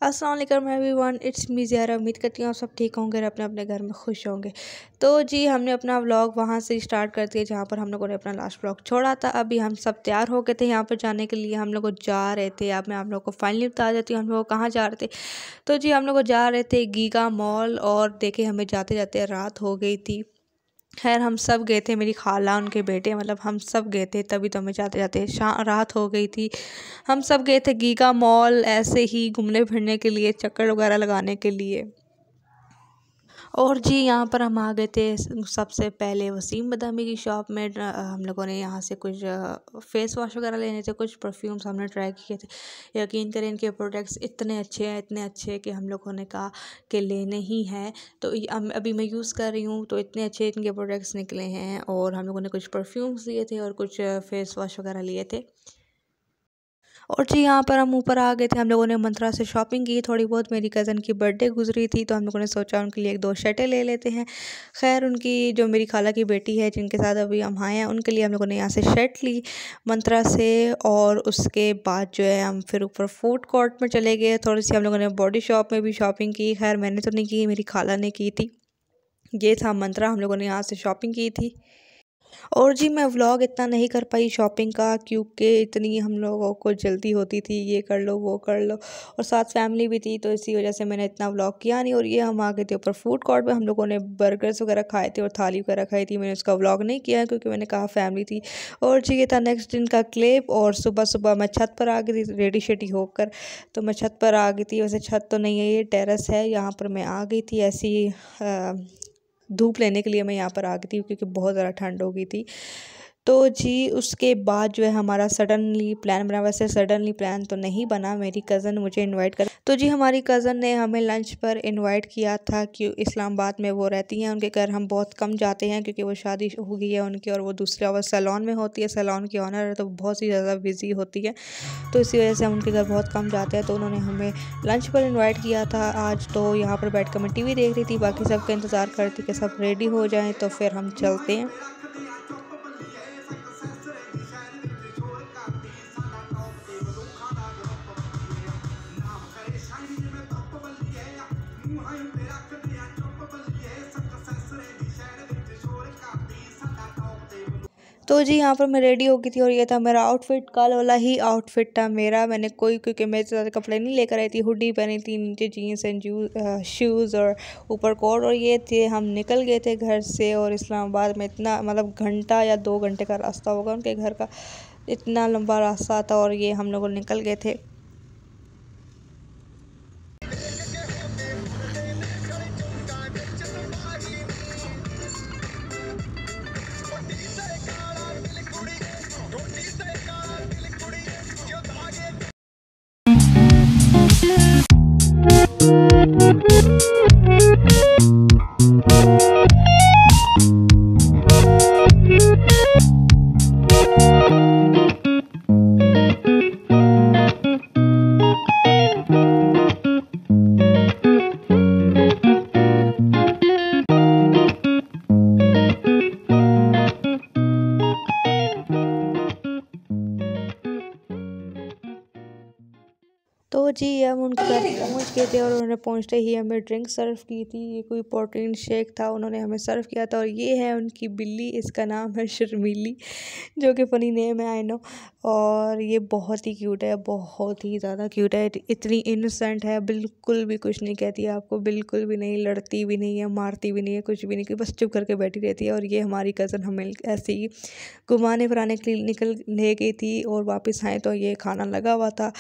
अस्सलाम वालेकुम everyone, it's me ज़ियारा। उम्मीद करती हूँ आप सब ठीक होंगे और अपने अपने घर में खुश होंगे। तो जी हमने अपना व्लॉग वहाँ से स्टार्ट कर दिया जहाँ पर हम लोगों ने अपना लास्ट व्लॉग छोड़ा था। अभी हम सब तैयार हो गए थे यहाँ पर जाने के लिए। हम लोग जा रहे थे, अब मैं आप लोग को फाइनली बता देती हूँ हम लोग कहाँ जा रहे थे। तो जी हम लोग जा रहे थे गीगा मॉल, और देखे हमें जाते जाते रात हो गई थी। खैर हम सब गए थे, मेरी खाला उनके बेटे, मतलब हम सब गए थे, तभी तो हमें जाते जाते रात हो गई थी। हम सब गए थे गीगा मॉल ऐसे ही घूमने फिरने के लिए, चक्कर वगैरह लगाने के लिए। और जी यहाँ पर हम आ गए थे सबसे पहले वसीम बदामी की शॉप में। हम लोगों ने यहाँ से कुछ फेस वॉश वगैरह लेने थे, कुछ परफ्यूम्स हमने ट्राई किए थे। यकीन करें इनके प्रोडक्ट्स इतने अच्छे हैं, इतने अच्छे हैं कि हम लोगों ने कहा कि लेने ही हैं। तो अभी मैं यूज़ कर रही हूँ, तो इतने अच्छे इनके प्रोडक्ट्स निकले हैं। और हम लोगों ने कुछ परफ्यूम्स लिए थे और कुछ फेस वॉश वगैरह लिए थे। और जी यहाँ पर हम ऊपर आ गए थे। हम लोगों ने मंत्रा से शॉपिंग की थोड़ी बहुत। मेरी कज़न की बर्थडे गुजरी थी, तो हम लोगों ने सोचा उनके लिए एक दो शर्टें ले लेते हैं। खैर उनकी जो मेरी खाला की बेटी है जिनके साथ अभी हम आए हैं, उनके लिए हम लोगों ने यहाँ से शर्ट ली मंत्रा से। और उसके बाद जो है हम फिर ऊपर फूड कोर्ट में चले गए। थोड़ी सी हम लोगों ने बॉडी शॉप में भी शॉपिंग की। खैर मैंने तो नहीं की, मेरी खाला ने की थी। ये था मंत्रा, हम लोगों ने यहाँ से शॉपिंग की थी। और जी मैं व्लॉग इतना नहीं कर पाई शॉपिंग का, क्योंकि इतनी हम लोगों को जल्दी होती थी, ये कर लो वो कर लो, और साथ फैमिली भी थी, तो इसी वजह से मैंने इतना व्लॉग किया नहीं। और ये हम आ गए थे ऊपर फूड कोर्ट में। हम लोगों ने बर्गर्स वगैरह खाए थे और थाली वगैरह खाई थी। मैंने उसका व्लॉग नहीं किया क्योंकि मैंने कहा फैमिली थी। और जी ये था नेक्स्ट दिन का क्लिप। और सुबह सुबह मैं छत पर आ गई थी रेडी शेडी होकर। तो मैं छत पर आ गई थी, वैसे छत तो नहीं है, ये टेरेस है। यहाँ पर मैं आ गई थी ऐसी धूप लेने के लिए मैं यहाँ पर आ गई थी, क्योंकि बहुत ज़्यादा ठंड हो गई थी। तो जी उसके बाद जो है हमारा सडनली प्लान बना। वैसे सडनली प्लान तो नहीं बना, मेरी कज़न मुझे इनवाइट कर, तो जी हमारी कज़न ने हमें लंच पर इनवाइट किया था कि इस्लामाबाद में वो रहती हैं, उनके घर हम बहुत कम जाते हैं क्योंकि वो शादी हो गई है उनकी, और वो दूसरा वो सैलून में होती है, सैलून की ऑनर है, तो बहुत ही ज़्यादा बिजी होती है। तो इसी वजह से हम उनके घर बहुत कम जाते हैं। तो उन्होंने हमें लंच पर इनवाइट किया था आज। तो यहाँ पर बैठ कर मैं टीवी देख रही थी, बाकी सबका इंतज़ार करती कि सब रेडी हो जाएं तो फिर हम चलते हैं। तो जी यहाँ पर मैं रेडी हो गई थी, और ये था मेरा आउटफिट, कल वाला ही आउटफिट था मेरा। मैंने क्योंकि मैं ज़्यादा कपड़े नहीं लेकर आई थी, हुडी पहनी थी, नीचे जीन्स एंड शूज़ और ऊपर कोट, और ये थे। हम निकल गए थे घर से, और इस्लामाबाद में इतना मतलब घंटा या 2 घंटे का रास्ता होगा उनके घर का, इतना लंबा रास्ता था। और ये हम लोग निकल गए थे। तो जी हम उनके घर पहुंच गए थे, और उन्होंने पहुंचते ही हमें ड्रिंक सर्व की थी। ये कोई प्रोटीन शेक था, उन्होंने हमें सर्व किया था। और ये है उनकी बिल्ली, इसका नाम है शर्मीली, जो कि फ़नी नेम है आई नो। और ये बहुत ही क्यूट है, बहुत ही ज़्यादा क्यूट है, इतनी इनोसेंट है, बिल्कुल भी कुछ नहीं कहती है आपको, बिल्कुल भी नहीं, लड़ती भी नहीं है, मारती भी नहीं है, कुछ भी नहीं, बस चुप करके बैठी रहती है। और ये हमारी कज़न हमें ऐसे ही घुमाने फिराने के लिए निकल ले गई थी, और वापस आए तो ये खाना लगा हुआ था।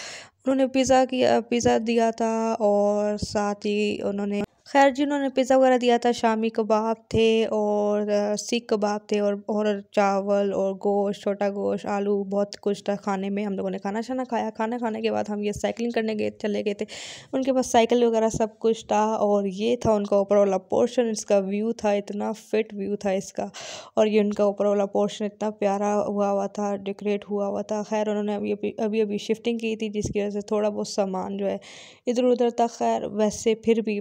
उन्होंने पिज़्ज़ा दिया था, और साथ ही उन्होंने खैर जी उन्होंने पिज़्ज़ा वगैरह दिया था। शामी कबाब थे, और सीख कबाब थे, और चावल और गोश्त, छोटा गोश्त, आलू, बहुत कुछ था खाने में। हम लोगों ने खाना शाना खाया। खाना खाने के बाद हम ये साइकिलिंग करने चले गए थे। उनके पास साइकिल वगैरह सब कुछ था। और ये था उनका ऊपर वाला पोर्शन, इसका व्यू था, इतना फिट व्यू था इसका। और ये उनका ऊपर वाला पोर्शन इतना प्यारा हुआ था, डेकोरेट हुआ था। खैर उन्होंने अभी शिफ्टिंग की थी, जिसकी वजह से थोड़ा बहुत सामान जो है इधर उधर था। खैर वैसे फिर भी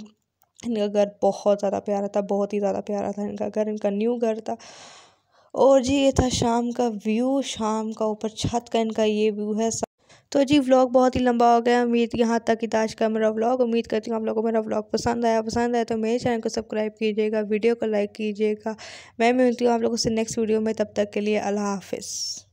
इनका घर बहुत ज़्यादा प्यारा था, बहुत ही ज़्यादा प्यारा था इनका घर, इनका न्यू घर था। और जी ये था शाम का व्यू, शाम का ऊपर छत का इनका ये व्यू है। तो जी व्लॉग बहुत ही लंबा हो गया, उम्मीद यहाँ तक ही था आज का मेरा व्लॉग। उम्मीद करती हूँ आप लोगों को मेरा व्लॉग पसंद आया तो मेरे चैनल को सब्सक्राइब कीजिएगा, वीडियो को लाइक कीजिएगा। मैं मिलती हूँ आप लोगों से नेक्स्ट वीडियो में, तब तक के लिए अल्लाह हाफिज़।